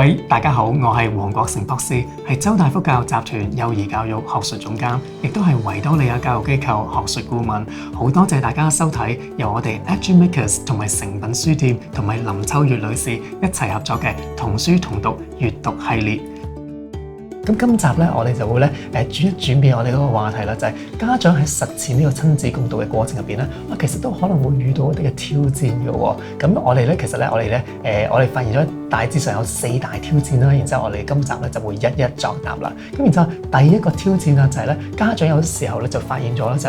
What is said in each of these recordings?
位大家好，我係黃國成博士，係周大福教育集團幼兒教育學術總監，亦都係維多利亞教育機構學術顧問。好多謝大家收睇由我哋 EduMakers 同埋誠品書店同埋林秋月女士一齊合作嘅童書同讀閱讀系列。咁今集咧，我哋就會咧轉變我哋嗰個話題啦，就係家長喺實踐呢個親子共讀嘅過程入邊咧，其實都可能會遇到一啲嘅挑戰嘅喎。咁我哋咧，其實咧，我哋發現咗大致上有4大挑戰啦。然之後我哋今集咧就會一一作答啦。咁然之後第一個挑戰啊，就係咧家長有時候咧就發現咗咧就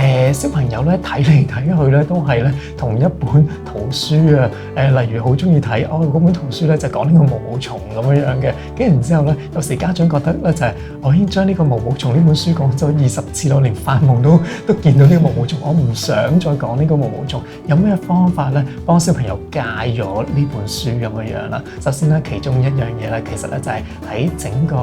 係，小朋友咧睇嚟睇去咧都係咧同一本圖書啊。例如好中意睇嗰本圖書咧就講呢個毛毛蟲咁樣嘅，跟住然之後咧有時家長覺得咧就係我已經將呢個毛毛蟲呢本書講咗20次咯，連發夢都見到呢個毛毛蟲，我唔想再講呢個毛毛蟲。有咩方法咧幫小朋友戒咗呢本書咁樣啦？首先咧，其中一樣嘢咧，其實咧就係喺整個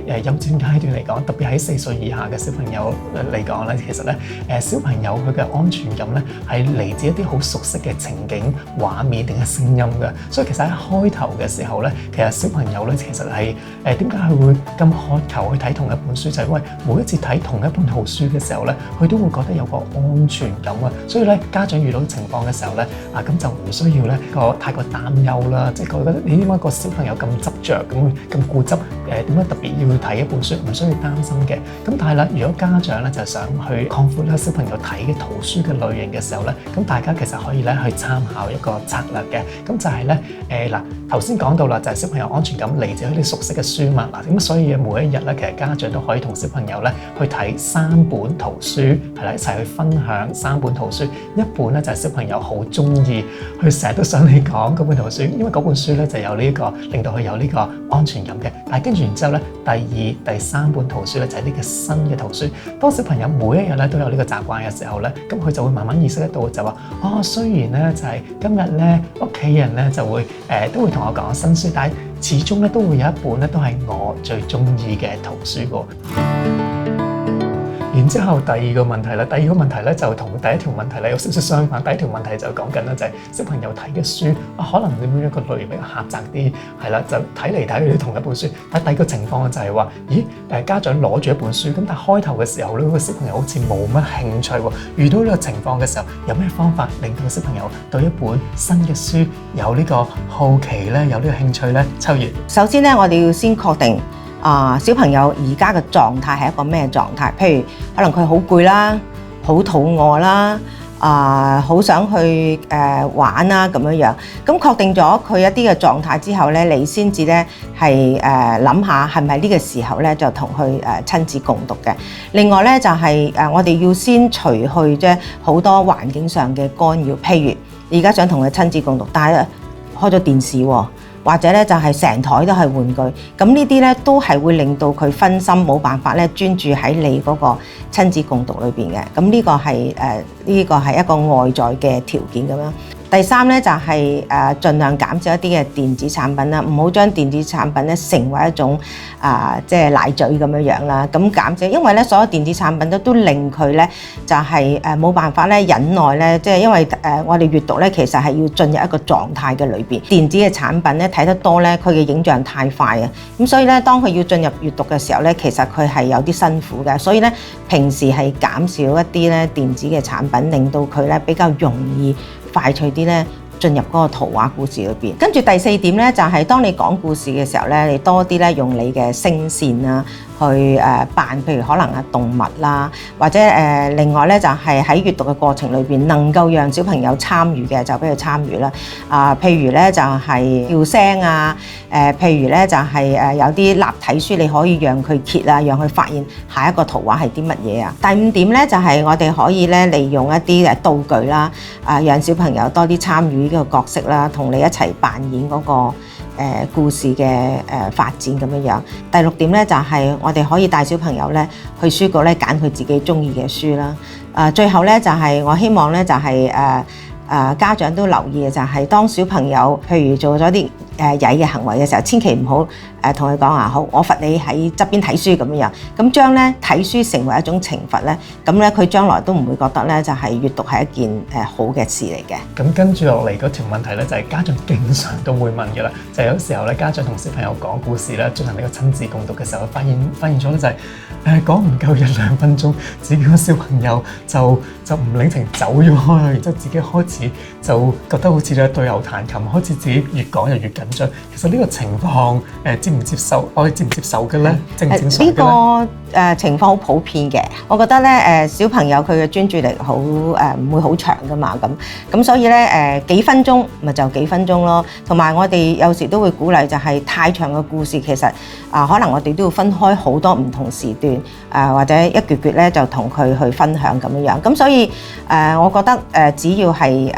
幼稚園階段嚟講，特別喺4歲以下嘅小朋友嚟講咧，其實咧小朋友佢嘅安全感咧係嚟自一啲好熟悉嘅情景、畫面定係聲音嘅。所以其實喺開頭嘅時候咧，其實小朋友咧其實係點解佢會咁渴求去睇同一本書，就係因為每一次睇同一本圖書嘅時候咧，佢都會覺得有個安全感啊。所以咧，家長遇到情況嘅時候咧，咁就唔需要咧太過擔憂啦。即係覺得你點解個小朋友咁執着咁固執？點解特別要睇一本書？唔需要擔心嘅。咁但係啦，如果家長咧就想去擴闊咧小朋友睇嘅圖書嘅類型嘅時候咧，咁大家其實可以咧去參考一個策略嘅。咁就係咧頭先講到啦，就係小朋友安全感嚟自佢哋熟悉嘅書物嗱。咁所以每一日咧，其實家長都可以同小朋友咧去睇3本圖書，係啦，一齊去分享3本圖書。一本咧就係小朋友好中意，佢成日都想你講嗰本圖書，因為嗰本書咧就有呢個令到佢有呢個安全感嘅。但係跟住然之後咧，第2、第3本圖書咧就係呢個新嘅圖書。當小朋友每一日咧都有呢個習慣嘅時候咧，咁佢就會慢慢意識得到就話雖然咧就係今日咧屋企人咧就會都會同我講新書，但係始終咧都會有一本咧都係我最中意嘅圖書㗎。然之後第二個問題咧就同第一條問題咧有少少相反。第一條問題就講緊咧就係小朋友睇嘅書可能點樣一個類型比較狹窄啲，係啦，就睇嚟睇去同一本書。但係第二個情況就係話，家長攞住一本書，咁但係開頭嘅時候咧，個小朋友好似冇乜興趣喎。遇到呢個情況嘅時候，有咩方法令到小朋友對一本新嘅書有呢個好奇咧，有呢個興趣咧？秋月，首先咧，我哋要先確定小朋友而家嘅狀態係一個咩狀態？譬如可能佢好攰啦，好肚餓啦，好想去玩啦咁樣樣。咁確定咗佢一啲嘅狀態之後咧，你先至咧係諗下係咪呢個時候咧就同佢親子共讀嘅。另外咧就係我哋要先除去啫好多環境上嘅干擾，譬如而家想同佢親子共讀，但係開咗電視喎。或者咧就係成台都係玩具，咁呢啲咧都係會令到佢分心，冇辦法咧專注喺你嗰個親子共讀裏邊嘅。咁呢個係一個外在嘅條件咁樣。第3咧就係盡量減少一啲嘅電子產品啦，唔好將電子產品咧成為一種即係奶嘴咁樣樣啦。咁減少，因為咧所有電子產品都令佢咧就係冇辦法咧忍耐咧，即係因為我哋閱讀咧其實係要進入一個狀態嘅裏邊。電子嘅產品咧睇得多咧，佢嘅影像太快啊，咁所以咧當佢要進入閱讀嘅時候咧，其實佢係有啲辛苦嘅。所以咧平時係減少一啲咧電子嘅產品，令到佢咧比較容易快脆啲咧進入嗰個圖畫故事裏邊。跟住第4點咧，就係當你講故事嘅時候咧，你多啲咧用你嘅聲線啊，去扮，譬如可能係動物啦，或者另外咧就係喺閱讀嘅過程裏邊，能夠讓小朋友參與嘅就俾佢參與啦。譬如咧就係叫聲啊，譬如咧就係有啲立體書，你可以讓佢揭啊，讓佢發現下一個圖畫係啲乜嘢啊。第5點咧就係我哋可以咧利用一啲道具啦，讓小朋友多啲參與呢個角色啦，同你一齊扮演嗰個故事嘅發展咁樣樣。第6點咧就係我哋可以帶小朋友咧去書局咧揀佢自己中意嘅書啦。最後咧就係我希望咧就係家長都留意嘅就係當小朋友譬如做咗啲曳嘅行為嘅時候，千祈唔好同佢講話好，我罰你喺側邊睇書咁樣，咁將咧睇書成為一種懲罰咧，咁咧佢將來都唔會覺得咧就係閱讀係一件好嘅事嚟嘅。咁跟住落嚟嗰條問題咧，就係家長經常都會問嘅啦，就係有時候咧家長同小朋友講故事咧，進行呢個親子共讀嘅時候，發現咗咧就係講唔夠1-2分鐘，自己個小朋友就唔領情走咗開，然之後自己開始就覺得好似咧對牛彈琴，開始自己越講就越緊張。其實呢個情況接唔接受？我哋接唔接受嘅咧？正唔正常嘅咧？呢個情況好普遍嘅。我覺得咧小朋友佢嘅專注力好唔會好長噶嘛，咁所以咧幾分鐘咪就幾分鐘咯。同埋我哋有時都會鼓勵就係太長嘅故事，其實可能我哋都要分開好多唔同時段或者一橛橛咧就同佢去分享咁樣。咁所以我覺得只要係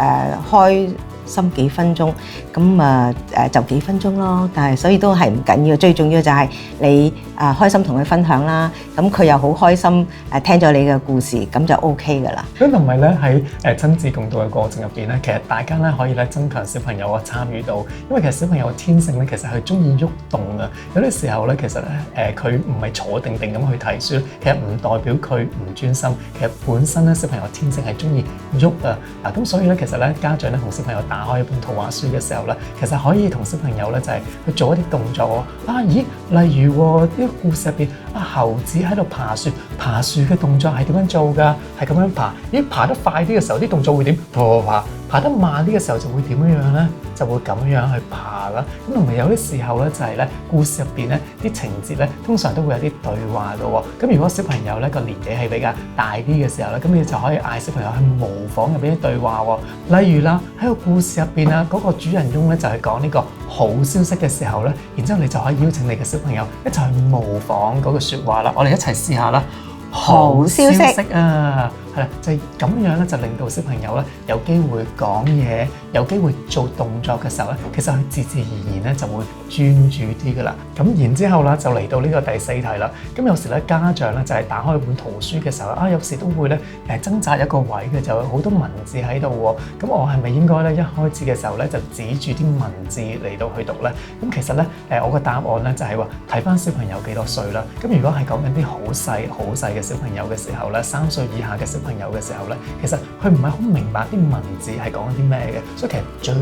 開心幾分鐘，咁就幾分鐘咯。但係所以都係唔緊要，最重要就係你開心同佢分享啦。咁佢又好開心聽咗你嘅故事，咁就 OK 噶啦。咁同埋咧喺親子共讀嘅過程入邊咧，其實大家咧可以咧增強小朋友嘅參與度，因為其實小朋友嘅天性咧其實係中意喐動啊。有啲時候咧其實咧佢唔係坐定定咁去睇書，其實唔代表佢唔專心。其實本身咧小朋友天性係中意喐啊。嗱咁所以咧其實咧家長咧同小朋友打開一本圖畫書嘅時候咧，其實可以同小朋友咧就係去做一啲動作喎。咦，例如呢個故事入邊猴子喺度爬樹，爬樹嘅動作係點樣做㗎？係咁樣爬。咦，爬得快啲嘅時候啲動作會點？爬得慢啲嘅時候就會點樣咧？就會咁樣去爬啦。咁同埋有啲時候咧就係咧故事入邊咧啲情節咧通常都會有啲對話嘅喎。咁如果小朋友咧個年紀係比較大啲嘅時候咧，咁你就可以嗌小朋友去模仿入邊啲對話喎。例如啦，喺個故事入邊啊，嗰個主人翁咧就係講呢個好消息嘅時候咧，然之後你就可以邀請你嘅小朋友一齊去模仿嗰句説話啦。我哋一齊試下啦。好消息啊！係啦，就係咁樣咧，就令到小朋友咧有機會講嘢，有機會做動作嘅時候咧，其實佢自自然然咧就會專注啲噶啦。咁然之後啦，就嚟到呢個第4題啦。咁有時咧家長咧就係打開本圖書嘅時候有時都會咧掙扎一個位嘅，就有好多文字喺度喎。咁我係咪應該咧一開始嘅時候咧就指住啲文字嚟到去讀咧？咁其實咧我個答案咧就係話睇翻小朋友幾多歲啦。咁如果係講緊啲好細嘅小朋友嘅時候咧，3歲以下嘅小朋友嘅時候咧，其實佢唔係好明白啲文字係講緊啲咩嘅，所以其實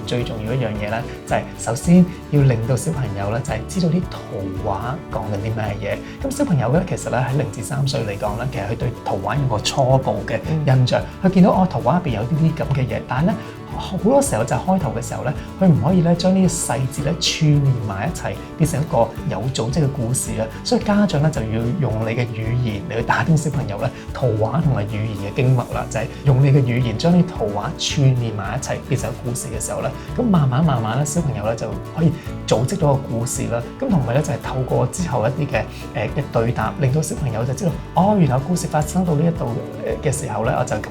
最重要一樣嘢咧，就係首先要令到小朋友咧就係知道啲圖畫講緊啲咩嘢。咁小朋友咧其實咧喺0至3歲嚟講咧，其實佢對圖畫有個初步嘅印象，佢見到圖畫入邊有啲咁嘅嘢，但係咧好多時候就係開頭嘅時候咧，佢唔可以咧將呢啲細節咧串連埋一齊，變成一個有組織嘅故事啦。所以家長咧就要用你嘅語言嚟去打動小朋友咧圖畫同埋語言嘅經脈啦，就係用你嘅語言將啲圖畫串連埋一齊，變成故事嘅時候咧，咁慢慢咧小朋友咧就可以組織到個故事啦。咁同埋咧就係透過之後一啲嘅對答，令到小朋友就知道原來故事發生到呢一度嘅時候咧，我就咁。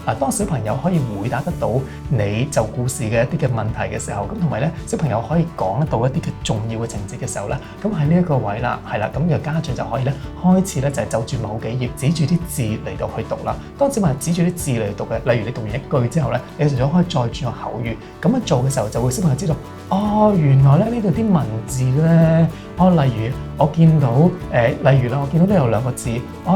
嗱，當小朋友可以回答得到你就故事嘅一啲嘅問題嘅時候，咁同埋咧小朋友可以講得到一啲嘅重要嘅情節嘅時候咧，咁喺呢一個位啦，係啦，咁嘅家長就可以咧開始咧就係就住某幾頁指住啲字嚟到去讀啦。當小朋友指住啲字嚟讀嘅，例如你讀完一句之後咧，你就可以再轉個口語，咁樣做嘅時候就會小朋友知道原來咧呢度啲文字咧，例如我見到例如啦，我見到呢有2個字，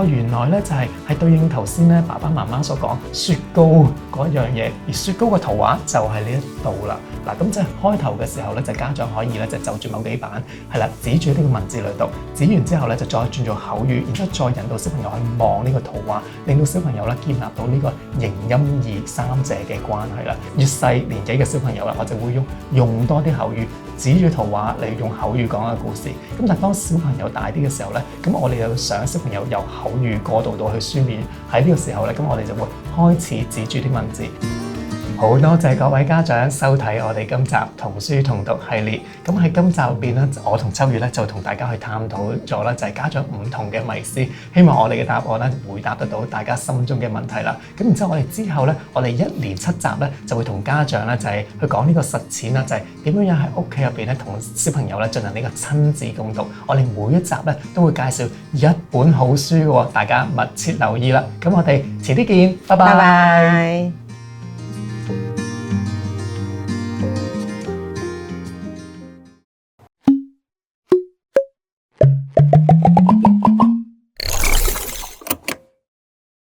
原來咧就係對應頭先咧爸爸媽媽所講雪糕嗰樣嘢，而雪糕嘅圖畫就係呢一度啦。嗱，咁即係開頭嘅時候咧，就家長可以咧就住某幾版係啦，指住呢個文字嚟讀，指完之後咧就再轉做口語，然之後再引導小朋友去望呢個圖畫，令到小朋友咧建立到呢個形音義三者嘅關係啦。越細年紀嘅小朋友啦，我就會用多啲口語，指住圖畫嚟用口語講個故事。咁但係當小朋友大啲嘅時候咧，咁我哋就想小朋友由口語過渡到去書面，喺呢個時候咧，咁我哋就會開始指住啲文字。好多謝各位家長收睇我哋今集童書童讀系列。咁喺今集入邊咧，我同秋月咧就同大家去探討咗咧，就係家長唔同嘅迷思。希望我哋嘅答案咧回答得到大家心中嘅問題啦。咁然之後我哋之後咧，我哋1連7集咧就會同家長咧就係去講呢個實踐啦，就係點樣喺屋企入邊咧同小朋友咧進行呢個親子共讀。我哋每一集咧都會介紹一本好書嘅喎，大家密切留意啦。咁我哋遲啲見，拜拜。